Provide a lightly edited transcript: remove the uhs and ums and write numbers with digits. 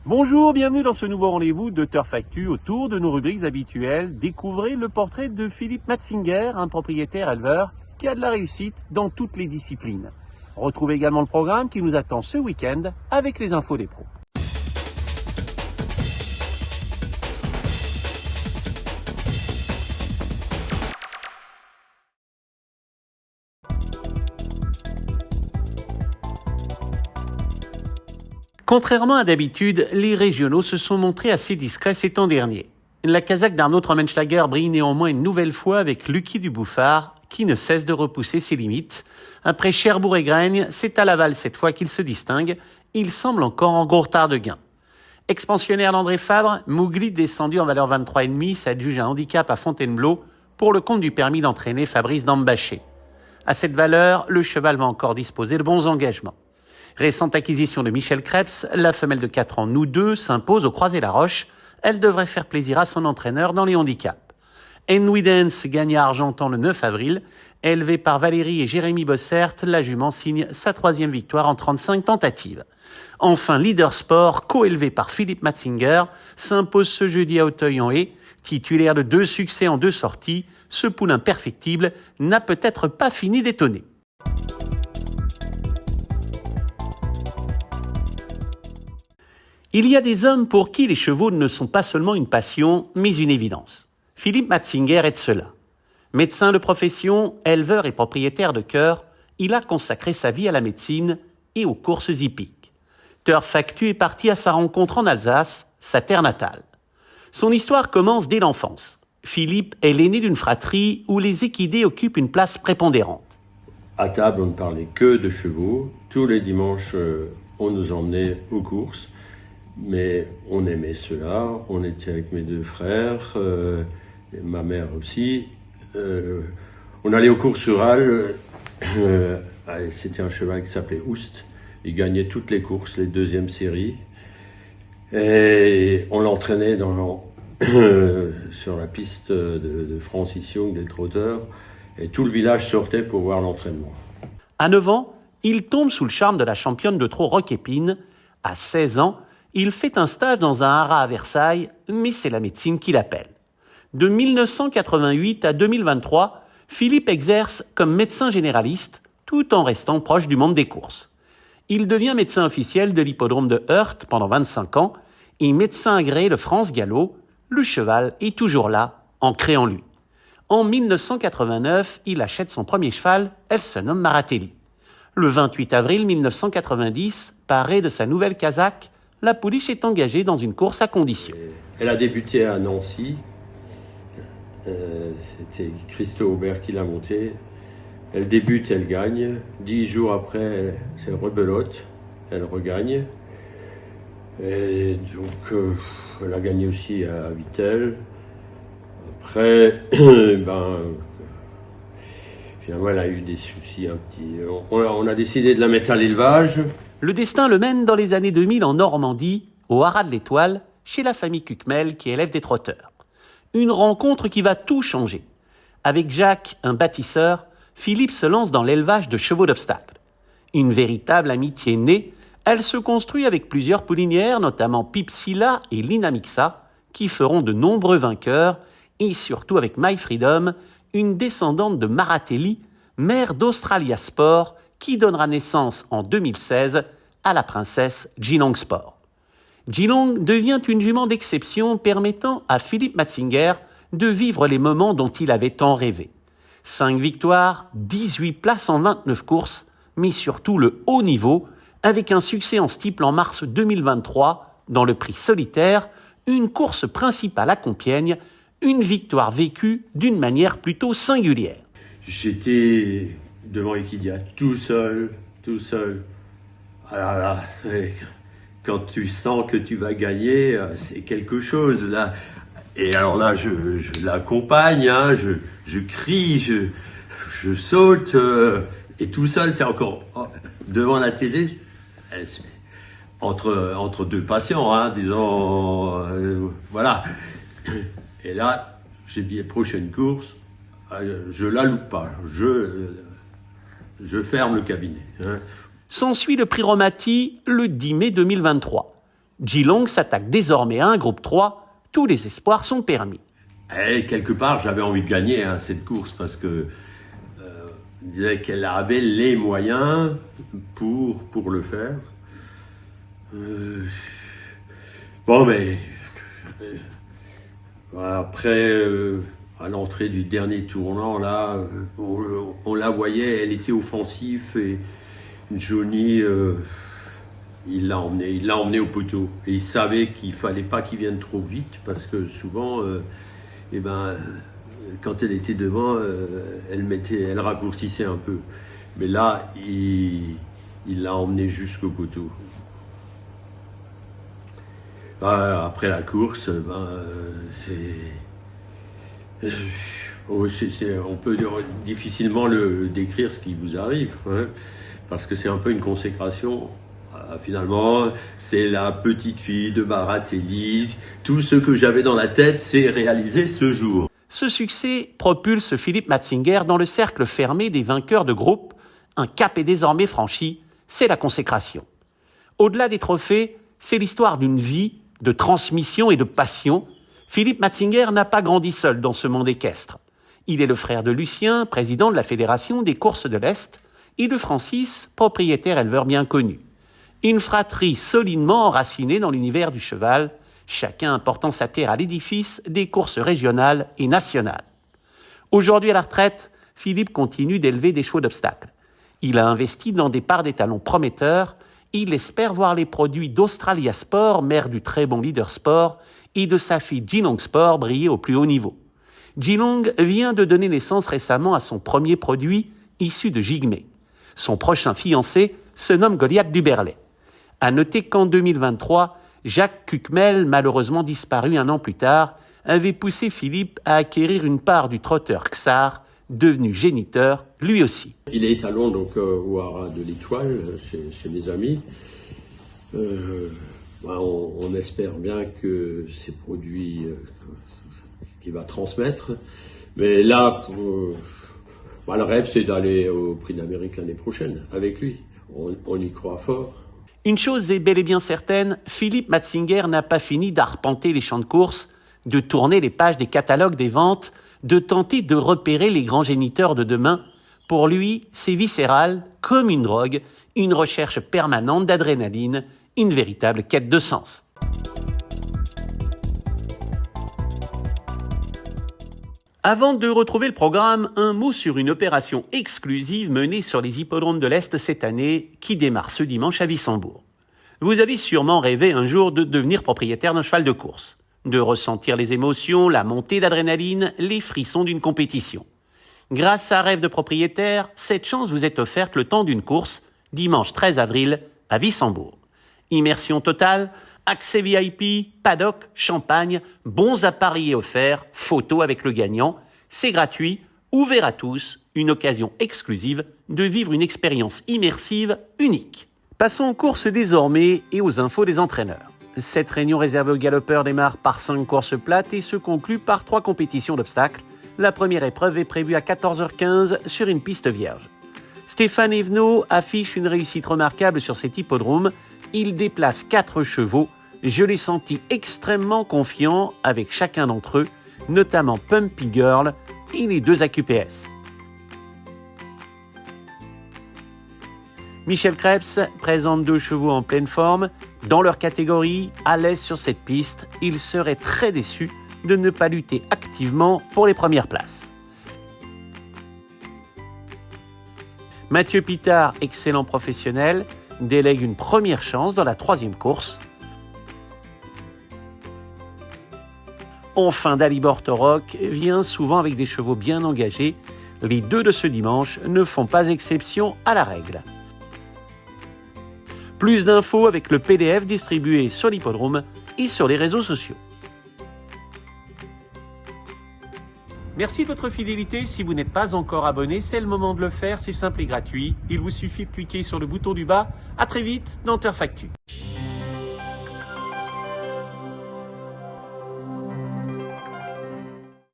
Bonjour, bienvenue dans ce nouveau rendez-vous de Turf Actu. Autour de nos rubriques habituelles, découvrez le portrait de Philippe Matzinger, un propriétaire éleveur qui a de la réussite dans toutes les disciplines. Retrouvez également le programme qui nous attend ce week-end avec les infos des pros. Contrairement à d'habitude, les régionaux se sont montrés assez discrets ces temps derniers. La Kazakh d'Arnaud Trommenschlager brille néanmoins une nouvelle fois avec Lucky Dubouffard, qui ne cesse de repousser ses limites. Après Cherbourg et Graigne, c'est à Laval cette fois qu'il se distingue. Il semble encore en gros retard de gain. Expansionnaire d'André Fabre, Mougli descendu en valeur 23,5 s'adjuge un handicap à Fontainebleau pour le compte du permis d'entraîner Fabrice Dambaché. À cette valeur, le cheval va encore disposer de bons engagements. Récente acquisition de Michel Krebs, la femelle de 4 ans, nous deux, s'impose au Croisé-la-Roche. Elle devrait faire plaisir à son entraîneur dans les handicaps. Enwidens gagna Argentan le 9 avril. Élevée par Valérie et Jérémy Bossert, la jument signe sa 3e victoire en 35 tentatives. Enfin, Leader Sport, co-élevé par Philippe Matzinger, s'impose ce jeudi à Auteuil-en-Haye. Titulaire de 2 succès en 2 sorties, ce poulain perfectible n'a peut-être pas fini d'étonner. Il y a des hommes pour qui les chevaux ne sont pas seulement une passion, mais une évidence. Philippe Matzinger est de cela. Médecin de profession, éleveur et propriétaire de cœur, il a consacré sa vie à la médecine et aux courses hippiques. Turf Actu est parti à sa rencontre en Alsace, sa terre natale. Son histoire commence dès l'enfance. Philippe est l'aîné d'une fratrie où les équidés occupent une place prépondérante. À table, on ne parlait que de chevaux. Tous les dimanches, on nous emmenait aux courses. Mais on aimait cela, on était avec mes 2 frères, et ma mère aussi. On allait aux courses rurales, c'était un cheval qui s'appelait Oust. Il gagnait toutes les courses, les 2e séries. Et on l'entraînait sur la piste de Francis Young, des trotteurs. Et tout le village sortait pour voir l'entraînement. À 9 ans, il tombe sous le charme de la championne de trot Rock Épine. À 16 ans, il fait un stage dans un haras à Versailles, mais c'est la médecine qui l'appelle. De 1988 à 2023, Philippe exerce comme médecin généraliste, tout en restant proche du monde des courses. Il devient médecin officiel de l'hippodrome de Heurt pendant 25 ans et médecin agréé de France Gallo. Le cheval est toujours là, ancré en lui. En 1989, il achète son premier cheval, elle se nomme Maratelli. Le 28 avril 1990, parée de sa nouvelle Kazakh, la pouliche est engagée dans une course à condition. Elle a débuté à Nancy. C'était Christo Aubert qui l'a montée. Elle débute, elle gagne. 10 jours après, c'est rebelote. Elle regagne. Et donc, elle a gagné aussi à Vittel. Après, finalement, elle a eu des soucis un petit. On a décidé de la mettre à l'élevage. Le destin le mène dans les années 2000 en Normandie, au Haras de l'Étoile, chez la famille Cucmel qui élève des trotteurs. Une rencontre qui va tout changer. Avec Jacques, un bâtisseur, Philippe se lance dans l'élevage de chevaux d'obstacle. Une véritable amitié née, elle se construit avec plusieurs poulinières, notamment Pipsila et Linamixa, qui feront de nombreux vainqueurs, et surtout avec My Freedom, une descendante de Maratelli, mère d'Australia Sport, qui donnera naissance en 2016 à la princesse Geelong Sport. Geelong devient une jument d'exception permettant à Philippe Matzinger de vivre les moments dont il avait tant rêvé. 5 victoires, 18 places en 29 courses, mais surtout le haut niveau, avec un succès en steeple en mars 2023 dans le prix solitaire, une course principale à Compiègne, une victoire vécue d'une manière plutôt singulière. J'étais devant Equidia, tout seul. Ah là là, quand tu sens que tu vas gagner, c'est quelque chose là. Et alors là, je l'accompagne, hein, je crie, je saute, et tout seul, c'est encore devant la télé, entre 2 patients, hein, disons, voilà. Et là, j'ai dit prochaine course, je la loupe pas, je ferme le cabinet. Hein. S'ensuit le prix Romati le 10 mai 2023. Geelong s'attaque désormais à un groupe 3, tous les espoirs sont permis. Et quelque part, j'avais envie de gagner cette course parce que je disais qu'elle avait les moyens pour le faire. Bon, mais après, à l'entrée du dernier tournant, là, on la voyait, elle était offensive et Johnny, il l'a emmené au poteau. Et il savait qu'il fallait pas qu'il vienne trop vite parce que souvent, quand elle était devant, elle raccourcissait un peu. Mais là, il l'a emmené jusqu'au poteau. Après la course, on peut difficilement le décrire ce qui vous arrive, hein, parce que c'est un peu une consécration. Finalement, c'est la petite fille de Baratelli. Tout ce que j'avais dans la tête s'est réalisé ce jour. Ce succès propulse Philippe Matzinger dans le cercle fermé des vainqueurs de groupe. Un cap est désormais franchi, c'est la consécration. Au-delà des trophées, c'est l'histoire d'une vie, de transmission et de passion. Philippe Matzinger n'a pas grandi seul dans ce monde équestre. Il est le frère de Lucien, président de la Fédération des courses de l'Est, et de Francis, propriétaire éleveur bien connu. Une fratrie solidement enracinée dans l'univers du cheval, chacun apportant sa pierre à l'édifice des courses régionales et nationales. Aujourd'hui à la retraite, Philippe continue d'élever des chevaux d'obstacles. Il a investi dans des parts d'étalons prometteurs. Il espère voir les produits d'Australia Sport, mère du très bon Leader Sport, et de sa fille Geelong Sport briller au plus haut niveau. Geelong vient de donner naissance récemment à son premier produit issu de Jigmé. Son prochain fiancé se nomme Goliath Duberlet. À noter qu'en 2023, Jacques Cucmel, malheureusement disparu un an plus tard, avait poussé Philippe à acquérir une part du trotteur Xar, devenu géniteur lui aussi. Il est étalon donc au haras de l'Étoile, chez mes amis. On espère bien que ces produits qu'il va transmettre. Mais là, le rêve, c'est d'aller au Prix d'Amérique l'année prochaine avec lui. On y croit fort. Une chose est bel et bien certaine, Philippe Matzinger n'a pas fini d'arpenter les champs de course, de tourner les pages des catalogues des ventes, de tenter de repérer les grands géniteurs de demain. Pour lui, c'est viscéral, comme une drogue, une recherche permanente d'adrénaline, une véritable quête de sens. Avant de retrouver le programme, un mot sur une opération exclusive menée sur les hippodromes de l'Est cette année, qui démarre ce dimanche à Wissembourg. Vous avez sûrement rêvé un jour de devenir propriétaire d'un cheval de course, de ressentir les émotions, la montée d'adrénaline, les frissons d'une compétition. Grâce à Rêve de propriétaire, cette chance vous est offerte le temps d'une course, dimanche 13 avril, à Wissembourg. Immersion totale, accès VIP, paddock, champagne, bons à parier offerts, photos avec le gagnant. C'est gratuit, ouvert à tous, une occasion exclusive de vivre une expérience immersive unique. Passons aux courses désormais et aux infos des entraîneurs. Cette réunion réservée aux galopeurs démarre par 5 courses plates et se conclut par 3 compétitions d'obstacles. La première épreuve est prévue à 14h15 sur une piste vierge. Stéphane Evenot affiche une réussite remarquable sur cet hippodrome. Il déplace 4 chevaux. Je l'ai senti extrêmement confiant avec chacun d'entre eux, notamment Pumpy Girl et les 2 AQPS. Michel Krebs présente 2 chevaux en pleine forme. Dans leur catégorie, à l'aise sur cette piste, il serait très déçu de ne pas lutter activement pour les premières places. Mathieu Pitard, excellent professionnel, délègue une première chance dans la 3e course. Enfin, Dalibor Torok vient souvent avec des chevaux bien engagés. Les 2 de ce dimanche ne font pas exception à la règle. Plus d'infos avec le PDF distribué sur l'hippodrome et sur les réseaux sociaux. Merci de votre fidélité. Si vous n'êtes pas encore abonné, c'est le moment de le faire. C'est simple et gratuit. Il vous suffit de cliquer sur le bouton du bas. À très vite dans Turf Actu.